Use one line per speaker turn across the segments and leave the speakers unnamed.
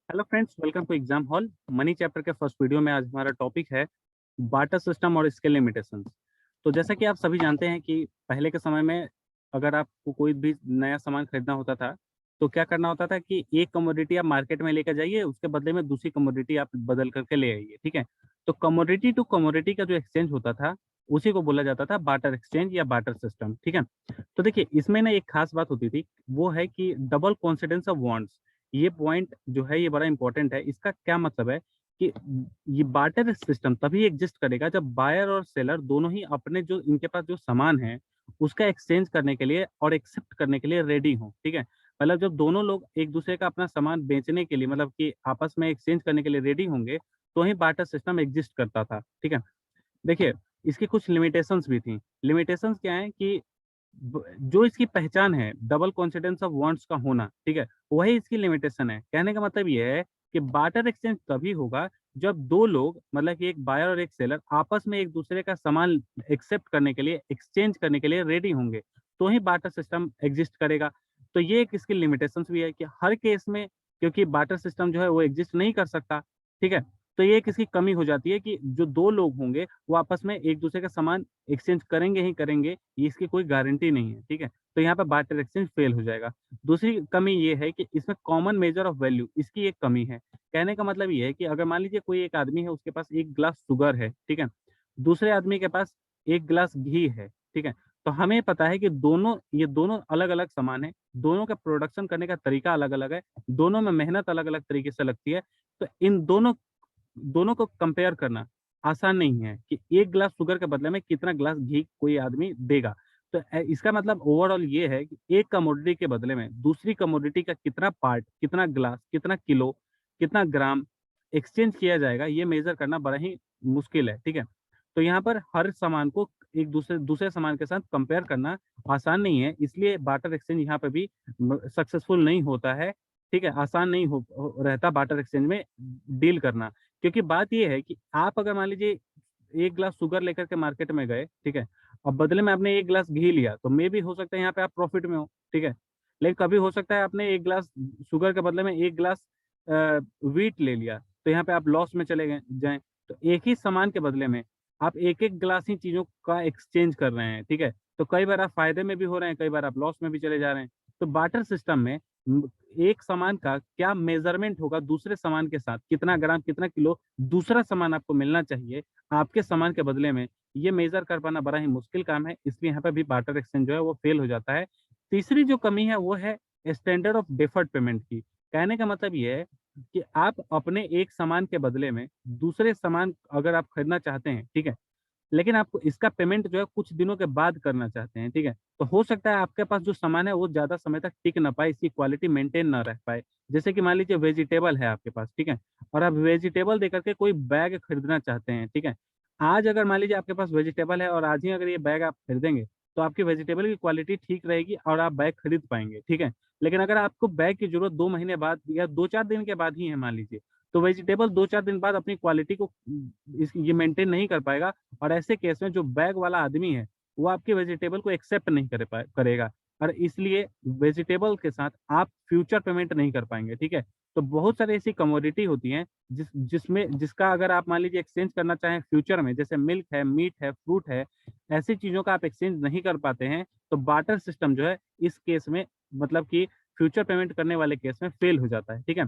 Hello friends, welcome to exam hall. Money chapter के first video में आज हमारा टॉपिक है बार्टर सिस्टम और इसके लिमिटेशंस। तो जैसा कि आप सभी जानते हैं कि पहले के समय में अगर आपको कोई भी नया सामान खरीदना होता था तो क्या करना होता था कि एक कमोडिटी आप मार्केट में लेकर जाइए, उसके बदले में दूसरी कमोडिटी आप बदल करके ले आइए। ठीक है। तो कमोडिटी टू कमोडिटी का जो एक्सचेंज होता था उसी को बोला जाता था बार्टर एक्सचेंज या बार्टर सिस्टम। ठीक है। तो देखिए, इसमें ना एक खास बात होती थी, वो है कि डबल कॉन्सिडेंस ऑफ वांट्स। ये पॉइंट जो है ये बड़ा इंपॉर्टेंट है। इसका क्या मतलब है कि ये बार्टर सिस्टम तभी एग्जिस्ट करेगा जब बायर और सेलर दोनों ही अपने जो इनके पास जो सामान है उसका एक्सचेंज करने के लिए और एक्सेप्ट करने के लिए रेडी हो। ठीक है। मतलब जब दोनों लोग एक दूसरे का अपना सामान बेचने के लिए, मतलब कि आपस में एक्सचेंज करने के लिए रेडी होंगे, तो ही बार्टर सिस्टम एग्जिस्ट करता था। ठीक है। देखिए, इसकी कुछ लिमिटेशंस भी थी। लिमिटेशंस क्या है कि जो इसकी पहचान है डबल कॉन्सिडेंस ऑफ वांट्स का होना, ठीक है, वही इसकी लिमिटेशन है। कहने का मतलब ये है कि बार्टर एक्सचेंज तभी होगा जब दो लोग, मतलब कि एक बायर और एक सेलर, आपस में एक दूसरे का सामान एक्सेप्ट करने के लिए, एक्सचेंज करने के लिए रेडी होंगे, तो ही बार्टर सिस्टम एग्जिस्ट करेगा। तो ये एक इसकी लिमिटेशंस भी है कि हर केस में, क्योंकि बार्टर सिस्टम जो है वो एग्जिस्ट नहीं कर सकता। ठीक है। तो ये एक इसकी कमी हो जाती है कि जो दो लोग होंगे वो आपस में एक दूसरे का सामान एक्सचेंज करेंगे ही करेंगे, ये इसकी कोई गारंटी नहीं है। ठीक है। तो यहाँ पे बार्टर एक्सचेंज फेल हो जाएगा। दूसरी कमी ये है कि इसमें कॉमन मेजर ऑफ वैल्यू, इसकी एक कमी है। कहने का मतलब ये है कि अगर मान लीजिए कोई एक आदमी है, उसके पास एक गिलास शुगर है, ठीक है, दूसरे आदमी के पास एक गिलास घी है। ठीक है। तो हमें पता है कि ये दोनों अलग अलग सामान है, दोनों का प्रोडक्शन करने का तरीका अलग अलग है, दोनों में मेहनत अलग अलग तरीके से लगती है। तो इन दोनों दोनों को कंपेयर करना आसान नहीं है कि एक गिलास शुगर के बदले में कितना गिलास घी कोई आदमी देगा। तो इसका मतलब ओवरऑल ये है कि एक कमोडिटी के बदले में दूसरी कमोडिटी का कितना पार्ट, कितना गिलास, कितना किलो, कितना ग्राम एक्सचेंज किया जाएगा, ये मेजर करना बड़ा ही मुश्किल है। ठीक है। तो यहाँ पर हर सामान को एक दूसरे दूसरे सामान के साथ कंपेयर करना आसान नहीं है, इसलिए बार्टर एक्सचेंज यहाँ पे भी सक्सेसफुल नहीं होता है। ठीक है। आसान नहीं रहता बार्टर एक्सचेंज में डील करना। क्योंकि बात ये है कि आप अगर मान लीजिए एक ग्लास शुगर लेकर के मार्केट में गए, ठीक है, और बदले में आपने एक ग्लास घी लिया, तो मे भी हो सकता है यहाँ पे आप प्रॉफिट में हो। ठीक है। लेकिन कभी हो सकता है आपने एक ग्लास शुगर के बदले में एक ग्लास व्हीट ले लिया, तो यहाँ पे आप लॉस में चले गए जाएं। तो एक ही सामान के बदले में आप एक एक ग्लास ही चीजों का एक्सचेंज कर रहे हैं। ठीक है। तो कई बार आप फायदे में भी हो रहे हैं, कई बार आप लॉस में भी चले जा रहे हैं। तो बार्टर सिस्टम में एक सामान का क्या मेजरमेंट होगा दूसरे सामान के साथ, कितना ग्राम, कितना किलो दूसरा सामान आपको मिलना चाहिए आपके सामान के बदले में, ये मेजर कर पाना बड़ा ही मुश्किल काम है। इसलिए यहाँ पे भी बार्टर एक्सचेंज जो है वो फेल हो जाता है। तीसरी जो कमी है वो है स्टैंडर्ड ऑफ डेफर्ड पेमेंट की। कहने का मतलब ये है कि आप अपने एक सामान के बदले में दूसरे सामान अगर आप खरीदना चाहते हैं, ठीक है, लेकिन आप इसका पेमेंट जो है कुछ दिनों के बाद करना चाहते हैं, ठीक है, तो हो सकता है आपके पास जो सामान है वो ज़्यादा समय तक टिक ना पाए, इसकी क्वालिटी मेंटेन ना रह पाए। जैसे कि मान लीजिए वेजिटेबल है आपके पास, ठीक है, और आप वेजिटेबल देकर के कोई बैग खरीदना चाहते हैं, ठीक है। आज अगर मान लीजिए आपके पास वेजिटेबल है और आज ही अगर ये बैग आप खरीदेंगे, तो आपकी वेजिटेबल की क्वालिटी ठीक रहेगी और आप बैग खरीद पाएंगे, ठीक है। लेकिन अगर आपको बैग की जरूरत 2 महीने बाद या 2-4 दिन के बाद ही है मान लीजिए, तो वेजिटेबल 2-4 दिन बाद अपनी क्वालिटी को ये मेंटेन नहीं कर पाएगा। और ऐसे केस में जो बैग वाला आदमी है वो आपके वेजिटेबल को एक्सेप्ट नहीं करेगा, और इसलिए वेजिटेबल के साथ आप फ्यूचर पेमेंट नहीं कर पाएंगे। ठीक है। तो बहुत सारी ऐसी कमोडिटी होती हैं जिसका अगर आप मान लीजिए एक्सचेंज करना चाहें फ्यूचर में, जैसे मिल्क है, मीट है, फ्रूट है, ऐसी चीजों का आप एक्सचेंज नहीं कर पाते हैं, तो बार्टर सिस्टम जो है इस केस में, मतलब कि फ्यूचर पेमेंट करने वाले केस में फेल हो जाता है। ठीक है।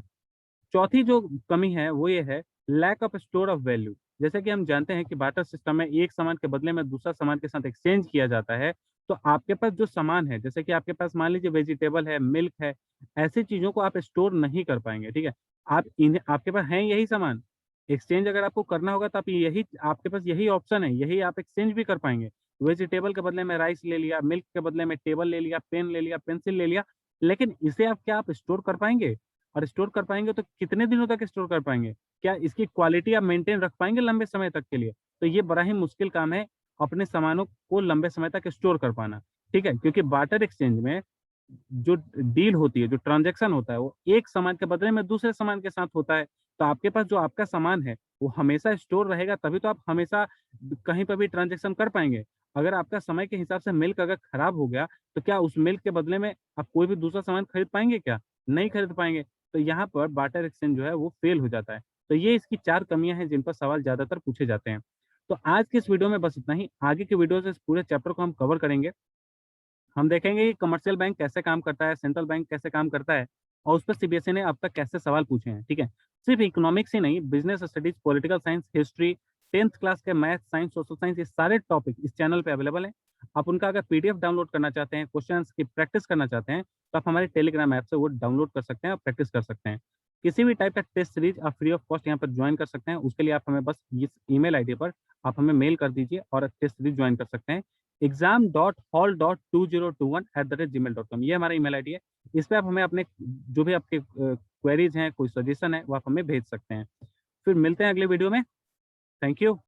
चौथी जो कमी है वो ये है lack of store of value. जैसे कि हम जानते हैं कि बार्टर सिस्टम में एक सामान के बदले में दूसरा सामान के साथ एक्सचेंज किया जाता है। तो आपके पास जो सामान है, जैसे कि आपके पास मान लीजिए वेजिटेबल है, मिल्क है, ऐसी चीजों को आप स्टोर नहीं कर पाएंगे। ठीक है। आप इन्हें, आपके पास है यही सामान, एक्सचेंज अगर आपको करना होगा तो आप यही, आपके पास यही ऑप्शन है, यही आप एक्सचेंज भी कर पाएंगे। वेजिटेबल के बदले में राइस ले लिया, मिल्क के बदले में टेबल ले लिया, पेन ले लिया, पेंसिल ले लिया, लेकिन इसे आप क्या आप स्टोर कर पाएंगे? और स्टोर कर पाएँगे तो कितने दिनों तक स्टोर कर पाएँगे? क्या इसकी क्वालिटी आप मेंटेन रख पाएँगे लंबे समय तक के लिए? तो ये बड़ा ही मुश्किल काम है अपने सामानों को लंबे समय तक स्टोर कर पाना। ठीक है? क्योंकि बार्टर एक्सचेंज में जो डील होती है, जो ट्रांज़ैक्शन होता है, वो एक सामान के बदले में दूसरे सामान के साथ होता है। तो आपके पास जो आपका सामान है, वो हमेशा स्टोर रहेगा, तभी तो आप हमेशा कहीं पे भी ट्रांज़ैक्शन कर पाएँगे। अगर आपका समय के हिसाब से मिल्क अगर खराब हो गया, तो क्या उस मिल्क के बदले में आप कोई भी दूसरा सामान खरीद पाएँगे क्या? नहीं खरीद पाएँगे। तो यहाँ पर बार्टर एक्सचेंज जो है वो फेल हो जाता है। तो ये इसकी 4 कमियाँ हैं जिन पर सवाल ज़्यादातर पूछे जाते हैं। तो आज की इस वीडियो में बस इतना ही। आगे के वीडियो से इस पूरे चैप्टर को हम कवर करेंगे। हम देखेंगे कि कमर्शियल बैंक कैसे काम करता है, सेंट्रल बैंक कैसे काम करता है और उस पर सीबीएसई ने अब तक कैसे सवाल पूछे हैं, ठीक है? सिर्फ इकोनॉमिक्स ही नहीं, business studies, political science, history, 10th class के मैथ, साइंस, सोशल साइंस, ये सारे टॉपिक इस चैनल पे अवेलेबल हैं। आप उनका अगर पीडीएफ डाउनलोड करना चाहते हैं, क्वेश्चंस की प्रैक्टिस करना चाहते हैं, तो आप हमारे टेलीग्राम ऐप से वो डाउनलोड कर सकते हैं और प्रैक्टिस कर सकते हैं। किसी भी टाइप का टेस्ट सीरीज़ आप फ्री ऑफ कॉस्ट यहाँ पर जॉइन कर सकते हैं। उसके लिए आप हमें बस इस ईमेल आईडी पर आप हमें मेल कर दीजिए और टेस्ट सीरीज़ जॉइन कर सकते हैं। exam.hall.2021@gmail.com ये हमारा ईमेल आईडी है। इस पे आप हमें अपने जो भी आपके क्वेरीज़ हैं, कोई सजेशन है, वो आप हमें भेज सकते हैं। फिर मिलते हैं अगले वीडियो में। Thank you.